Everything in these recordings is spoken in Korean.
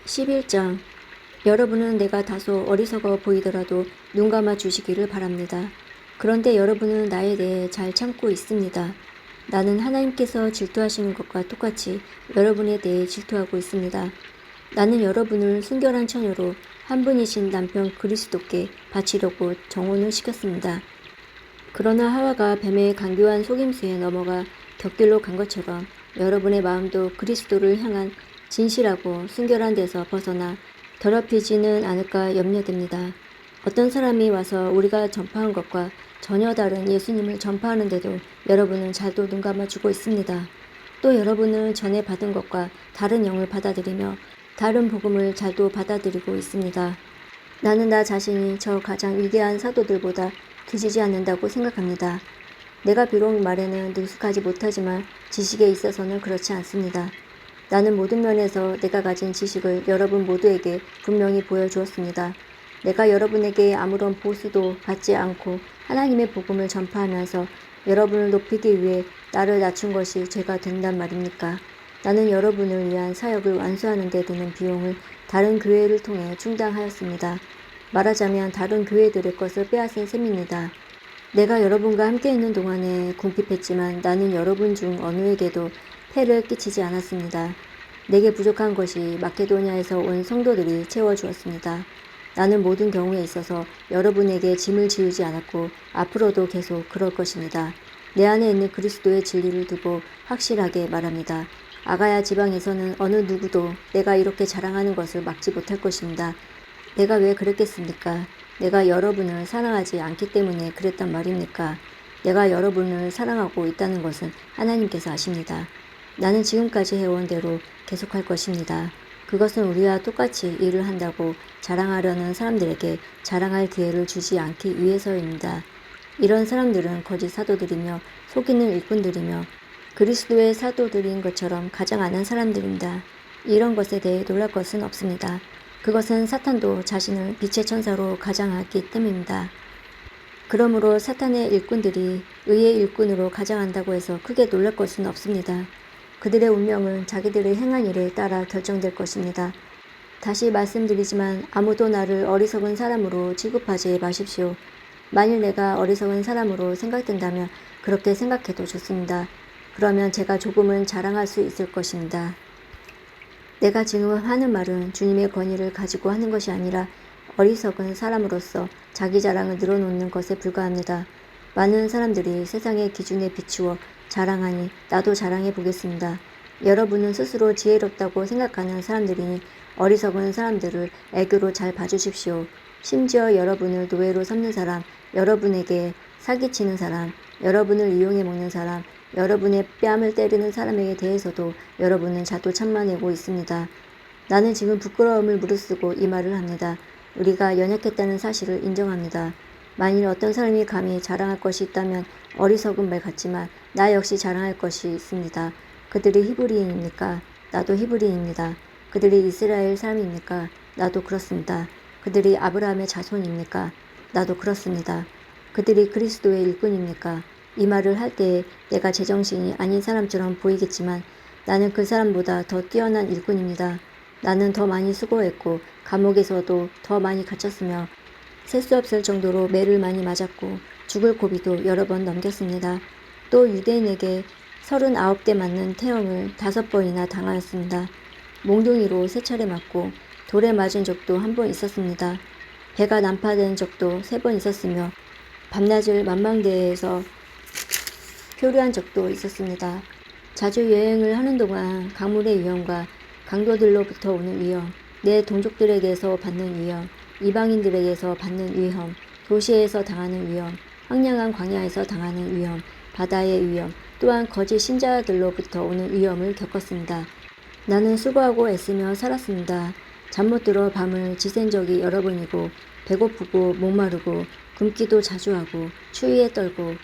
11장. 여러분은 내가 다소 어리석어 보이더라도 눈 감아 주시기를 바랍니다. 그런데 여러분은 나에 대해 잘 참고 있습니다. 나는 하나님께서 질투하시는 것과 똑같이 여러분에 대해 질투하고 있습니다. 나는 여러분을 순결한 처녀로 한 분이신 남편 그리스도께 바치려고 정혼을 시켰습니다. 그러나 하와가 뱀의 간교한 속임수에 넘어가 곁길로 간 것처럼 여러분의 마음도 그리스도를 향한 진실하고 순결한 데서 벗어나 더럽히지는 않을까 염려됩니다. 어떤 사람이 와서 우리가 전파한 것과 전혀 다른 예수님을 전파하는데도 여러분은 잘도 눈 감아주고 있습니다. 또 여러분은 전에 받은 것과 다른 영을 받아들이며 다른 복음을 잘도 받아들이고 있습니다. 나는 나 자신이 저 가장 위대한 사도들보다 뒤지지 않는다고 생각합니다. 내가 비록 말에는 능숙하지 못하지만 지식에 있어서는 그렇지 않습니다. 나는 모든 면에서 내가 가진 지식을 여러분 모두에게 분명히 보여주었습니다. 내가 여러분에게 아무런 보수도 받지 않고 하나님의 복음을 전파하면서 여러분을 높이기 위해 나를 낮춘 것이 죄가 된단 말입니까? 나는 여러분을 위한 사역을 완수하는 데 드는 비용을 다른 교회를 통해 충당하였습니다. 말하자면 다른 교회들의 것을 빼앗은 셈입니다. 내가 여러분과 함께 있는 동안에 궁핍했지만 나는 여러분 중 어느에게도 폐를 끼치지 않았습니다. 내게 부족한 것이 마케도니아에서 온 성도들이 채워주었습니다. 나는 모든 경우에 있어서 여러분에게 짐을 지우지 않았고 앞으로도 계속 그럴 것입니다. 내 안에 있는 그리스도의 진리를 두고 확실하게 말합니다. 아가야 지방에서는 어느 누구도 내가 이렇게 자랑하는 것을 막지 못할 것입니다. 내가 왜 그랬겠습니까? 내가 여러분을 사랑하지 않기 때문에 그랬단 말입니까? 내가 여러분을 사랑하고 있다는 것은 하나님께서 아십니다. 나는 지금까지 해온 대로 계속할 것입니다. 그것은 우리와 똑같이 일을 한다고 자랑하려는 사람들에게 자랑할 기회를 주지 않기 위해서입니다. 이런 사람들은 거짓 사도들이며 속이는 일꾼들이며 그리스도의 사도들인 것처럼 가장 아는 사람들입니다. 이런 것에 대해 놀랄 것은 없습니다. 그것은 사탄도 자신을 빛의 천사로 가장하기 때문입니다. 그러므로 사탄의 일꾼들이 의의 일꾼으로 가장한다고 해서 크게 놀랄 것은 없습니다. 그들의 운명은 자기들의 행한 일에 따라 결정될 것입니다. 다시 말씀드리지만 아무도 나를 어리석은 사람으로 취급하지 마십시오. 만일 내가 어리석은 사람으로 생각된다면 그렇게 생각해도 좋습니다. 그러면 제가 조금은 자랑할 수 있을 것입니다. 내가 지금 하는 말은 주님의 권위를 가지고 하는 것이 아니라 어리석은 사람으로서 자기 자랑을 늘어놓는 것에 불과합니다. 많은 사람들이 세상의 기준에 비추어 자랑하니 나도 자랑해 보겠습니다. 여러분은 스스로 지혜롭다고 생각하는 사람들이니 어리석은 사람들을 애교로 잘 봐주십시오. 심지어 여러분을 노예로 삼는 사람, 여러분에게 사기치는 사람, 여러분을 이용해 먹는 사람, 여러분의 뺨을 때리는 사람에게 대해서도 여러분은 자도 참아내고 있습니다. 나는 지금 부끄러움을 무릅쓰고 이 말을 합니다. 우리가 연약했다는 사실을 인정합니다. 만일 어떤 사람이 감히 자랑할 것이 있다면 어리석은 말 같지만 나 역시 자랑할 것이 있습니다. 그들이 히브리인입니까? 나도 히브리인입니다. 그들이 이스라엘 사람입니까? 나도 그렇습니다. 그들이 아브라함의 자손입니까? 나도 그렇습니다. 그들이 그리스도의 일꾼입니까? 이 말을 할 때에 내가 제정신이 아닌 사람처럼 보이겠지만 나는 그 사람보다 더 뛰어난 일꾼입니다. 나는 더 많이 수고했고 감옥에서도 더 많이 갇혔으며 셀 수 없을 정도로 매를 많이 맞았고 죽을 고비도 여러 번 넘겼습니다. 또 유대인에게 39대 맞는 태형을 5번이나 당하였습니다. 몽둥이로 3차례 맞고 돌에 맞은 적도 한 번 있었습니다. 배가 난파된 적도 3번 있었으며 밤낮을 만망대에서 표류한 적도 있었습니다. 자주 여행을 하는 동안 강물의 위험과 강도들로부터 오는 위험, 내 동족들에게서 받는 위험, 이방인들에게서 받는 위험, 도시에서 당하는 위험, 황량한 광야에서 당하는 위험, 바다의 위험, 또한 거짓 신자들로부터 오는 위험을 겪었습니다. 나는 수고하고 애쓰며 살았습니다. 잠 못 들어 밤을 지샌 적이 여러 번이고 배고프고 목마르고 굶기도 자주 하고 추위에 떨고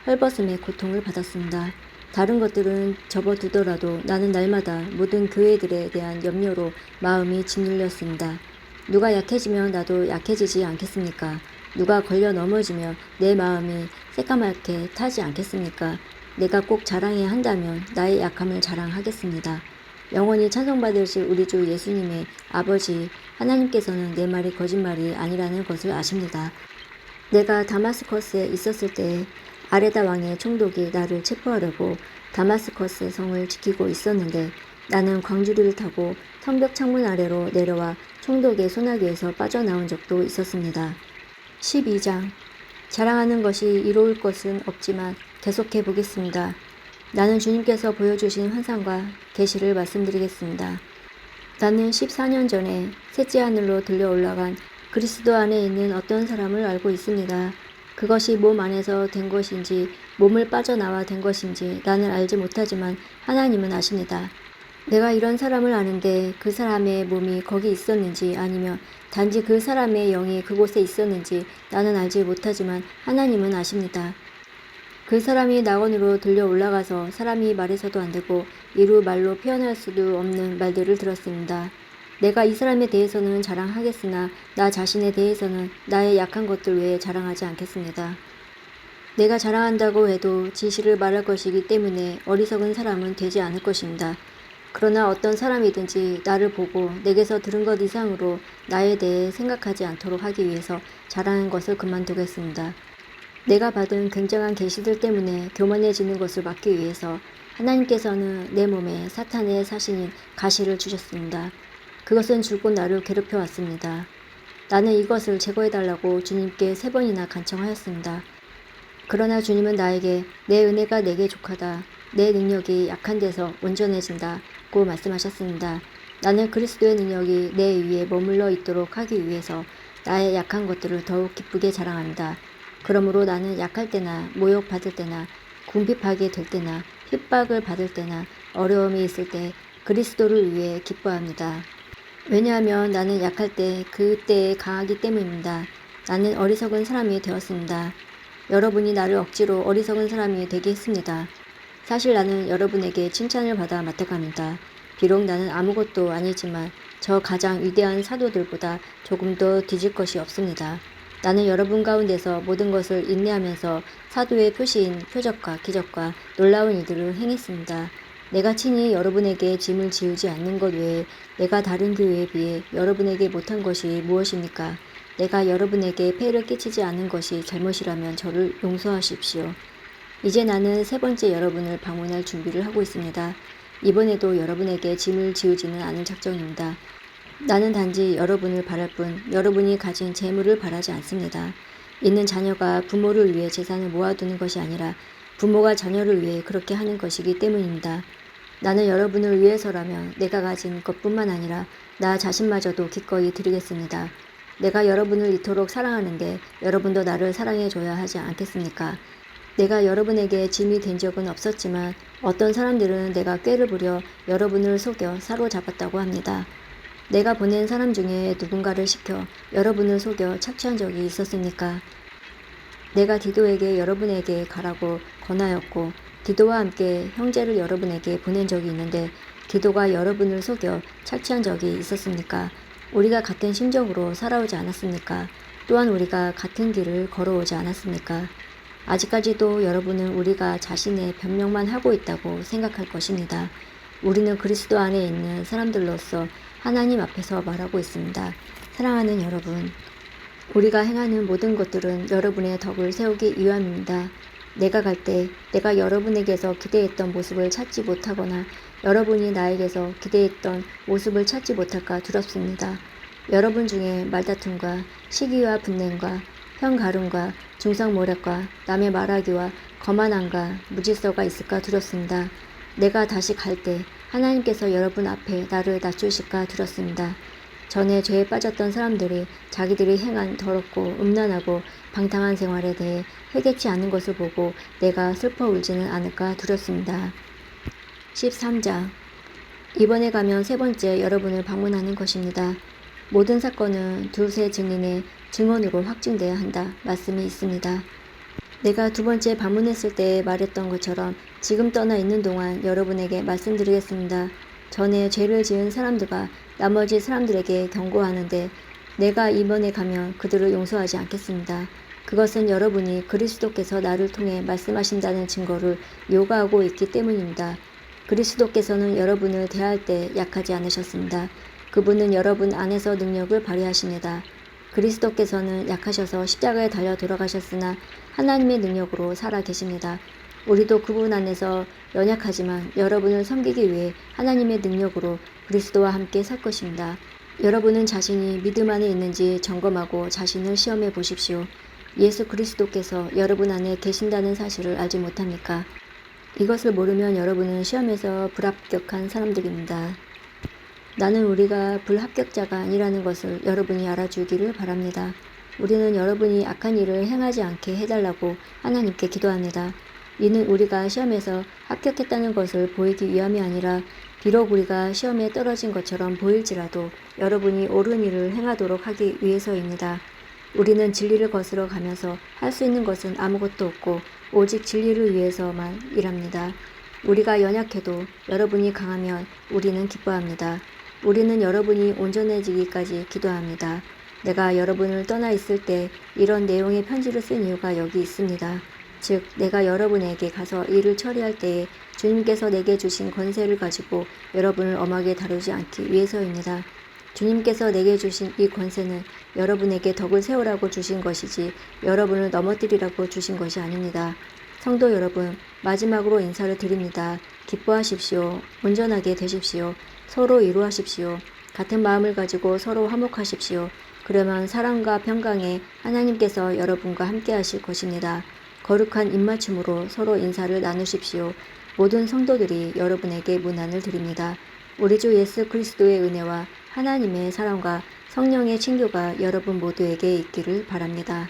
헐벗음의 고통을 받았습니다. 다른 것들은 접어두더라도 나는 날마다 모든 교회들에 대한 염려로 마음이 짓눌렸습니다. 누가 약해지면 나도 약해지지 않겠습니까? 누가 걸려 넘어지며 내 마음이 새까맣게 타지 않겠습니까? 내가 꼭 자랑해야 한다면 나의 약함을 자랑하겠습니다. 영원히 찬송받으실 우리 주 예수님의 아버지 하나님께서는 내 말이 거짓말이 아니라는 것을 아십니다. 내가 다마스커스에 있었을 때 아레다 왕의 총독이 나를 체포하려고 다마스커스 성을 지키고 있었는데 나는 광주리를 타고 성벽 창문 아래로 내려와 총독의 소나기에서 빠져나온 적도 있었습니다. 12장 자랑하는 것이 이로울 것은 없지만 계속해 보겠습니다. 나는 주님께서 보여주신 환상과 계시를 말씀드리겠습니다. 나는 14년 전에 셋째 하늘로 들려 올라간 그리스도 안에 있는 어떤 사람을 알고 있습니다. 그것이 몸 안에서 된 것인지 몸을 빠져나와 된 것인지 나는 알지 못하지만 하나님은 아십니다. 내가 이런 사람을 아는데 그 사람의 몸이 거기 있었는지 아니면 단지 그 사람의 영이 그곳에 있었는지 나는 알지 못하지만 하나님은 아십니다. 그 사람이 낙원으로 들려 올라가서 사람이 말해서도 안 되고 이루 말로 표현할 수도 없는 말들을 들었습니다. 내가 이 사람에 대해서는 자랑하겠으나 나 자신에 대해서는 나의 약한 것들 외에 자랑하지 않겠습니다. 내가 자랑한다고 해도 진실을 말할 것이기 때문에 어리석은 사람은 되지 않을 것입니다. 그러나 어떤 사람이든지 나를 보고 내게서 들은 것 이상으로 나에 대해 생각하지 않도록 하기 위해서 자랑하는 것을 그만두겠습니다. 내가 받은 굉장한 계시들 때문에 교만해지는 것을 막기 위해서 하나님께서는 내 몸에 사탄의 사신인 가시를 주셨습니다. 그것은 줄곧 나를 괴롭혀 왔습니다. 나는 이것을 제거해달라고 주님께 3번이나 간청하였습니다. 그러나 주님은 나에게 내 은혜가 내게 족하다. 내 능력이 약한 데서 온전해진다고 말씀하셨습니다. 나는 그리스도의 능력이 내 위에 머물러 있도록 하기 위해서 나의 약한 것들을 더욱 기쁘게 자랑합니다. 그러므로 나는 약할 때나 모욕받을 때나 궁핍하게 될 때나 핍박을 받을 때나 어려움이 있을 때 그리스도를 위해 기뻐합니다. 왜냐하면 나는 약할 때 그때에 강하기 때문입니다. 나는 어리석은 사람이 되었습니다. 여러분이 나를 억지로 어리석은 사람이 되게 했습니다. 사실 나는 여러분에게 칭찬을 받아 마땅합니다. 비록 나는 아무것도 아니지만 저 가장 위대한 사도들보다 조금 더 뒤질 것이 없습니다. 나는 여러분 가운데서 모든 것을 인내하면서 사도의 표시인 표적과 기적과 놀라운 일들을 행했습니다. 내가 친히 여러분에게 짐을 지우지 않는 것 외에 내가 다른 교회에 비해 여러분에게 못한 것이 무엇입니까? 내가 여러분에게 폐를 끼치지 않은 것이 잘못이라면 저를 용서하십시오. 이제 나는 3번째 여러분을 방문할 준비를 하고 있습니다. 이번에도 여러분에게 짐을 지우지는 않을 작정입니다. 나는 단지 여러분을 바랄 뿐 여러분이 가진 재물을 바라지 않습니다. 있는 자녀가 부모를 위해 재산을 모아두는 것이 아니라 부모가 자녀를 위해 그렇게 하는 것이기 때문입니다. 나는 여러분을 위해서라면 내가 가진 것뿐만 아니라 나 자신마저도 기꺼이 드리겠습니다. 내가 여러분을 이토록 사랑하는데 여러분도 나를 사랑해줘야 하지 않겠습니까? 내가 여러분에게 짐이 된 적은 없었지만 어떤 사람들은 내가 꾀를 부려 여러분을 속여 사로잡았다고 합니다. 내가 보낸 사람 중에 누군가를 시켜 여러분을 속여 착취한 적이 있었습니까? 내가 디도에게 여러분에게 가라고 권하였고 디도와 함께 형제를 여러분에게 보낸 적이 있는데 디도가 여러분을 속여 착취한 적이 있었습니까? 우리가 같은 심정으로 살아오지 않았습니까? 또한 우리가 같은 길을 걸어오지 않았습니까? 아직까지도 여러분은 우리가 자신의 변명만 하고 있다고 생각할 것입니다. 우리는 그리스도 안에 있는 사람들로서 하나님 앞에서 말하고 있습니다. 사랑하는 여러분, 우리가 행하는 모든 것들은 여러분의 덕을 세우기 위함입니다. 내가 갈 때 내가 여러분에게서 기대했던 모습을 찾지 못하거나 여러분이 나에게서 기대했던 모습을 찾지 못할까 두렵습니다. 여러분 중에 말다툼과 시기와 분냄과 형가름과 중상모략과 남의 말하기와 거만함과 무질서가 있을까 두렵습니다. 내가 다시 갈 때 하나님께서 여러분 앞에 나를 낮추실까 두렵습니다. 전에 죄에 빠졌던 사람들이 자기들이 행한 더럽고 음란하고 방탕한 생활에 대해 회개치 않는 것을 보고 내가 슬퍼 울지는 않을까 두렵습니다. 13장 이번에 가면 3번째 여러분을 방문하는 것입니다. 모든 사건은 두세 증인의 증언으로 확증돼야 한다 말씀이 있습니다. 내가 2번째 방문했을 때 말했던 것처럼 지금 떠나 있는 동안 여러분에게 말씀드리겠습니다. 전에 죄를 지은 사람들과 나머지 사람들에게 경고하는데 내가 이번에 가면 그들을 용서하지 않겠습니다. 그것은 여러분이 그리스도께서 나를 통해 말씀하신다는 증거를 요구하고 있기 때문입니다. 그리스도께서는 여러분을 대할 때 약하지 않으셨습니다. 그분은 여러분 안에서 능력을 발휘하십니다. 그리스도께서는 약하셔서 십자가에 달려 돌아가셨으나 하나님의 능력으로 살아 계십니다. 우리도 그분 안에서 연약하지만 여러분을 섬기기 위해 하나님의 능력으로 그리스도와 함께 살 것입니다. 여러분은 자신이 믿음 안에 있는지 점검하고 자신을 시험해 보십시오. 예수 그리스도께서 여러분 안에 계신다는 사실을 알지 못합니까? 이것을 모르면 여러분은 시험에서 불합격한 사람들입니다. 나는 우리가 불합격자가 아니라는 것을 여러분이 알아주기를 바랍니다. 우리는 여러분이 악한 일을 행하지 않게 해달라고 하나님께 기도합니다. 이는 우리가 시험에서 합격했다는 것을 보이기 위함이 아니라 비록 우리가 시험에 떨어진 것처럼 보일지라도 여러분이 옳은 일을 행하도록 하기 위해서입니다. 우리는 진리를 거스러 가면서 할 수 있는 것은 아무것도 없고 오직 진리를 위해서만 일합니다. 우리가 연약해도 여러분이 강하면 우리는 기뻐합니다. 우리는 여러분이 온전해지기까지 기도합니다. 내가 여러분을 떠나 있을 때 이런 내용의 편지를 쓴 이유가 여기 있습니다. 즉, 내가 여러분에게 가서 일을 처리할 때에 주님께서 내게 주신 권세를 가지고 여러분을 엄하게 다루지 않기 위해서입니다. 주님께서 내게 주신 이 권세는 여러분에게 덕을 세우라고 주신 것이지 여러분을 넘어뜨리라고 주신 것이 아닙니다. 성도 여러분, 마지막으로 인사를 드립니다. 기뻐하십시오. 온전하게 되십시오. 서로 위로하십시오. 같은 마음을 가지고 서로 화목하십시오. 그러면 사랑과 평강에 하나님께서 여러분과 함께 하실 것입니다. 거룩한 입맞춤으로 서로 인사를 나누십시오. 모든 성도들이 여러분에게 문안을 드립니다. 우리 주 예수 그리스도의 은혜와 하나님의 사랑과 성령의 친교가 여러분 모두에게 있기를 바랍니다.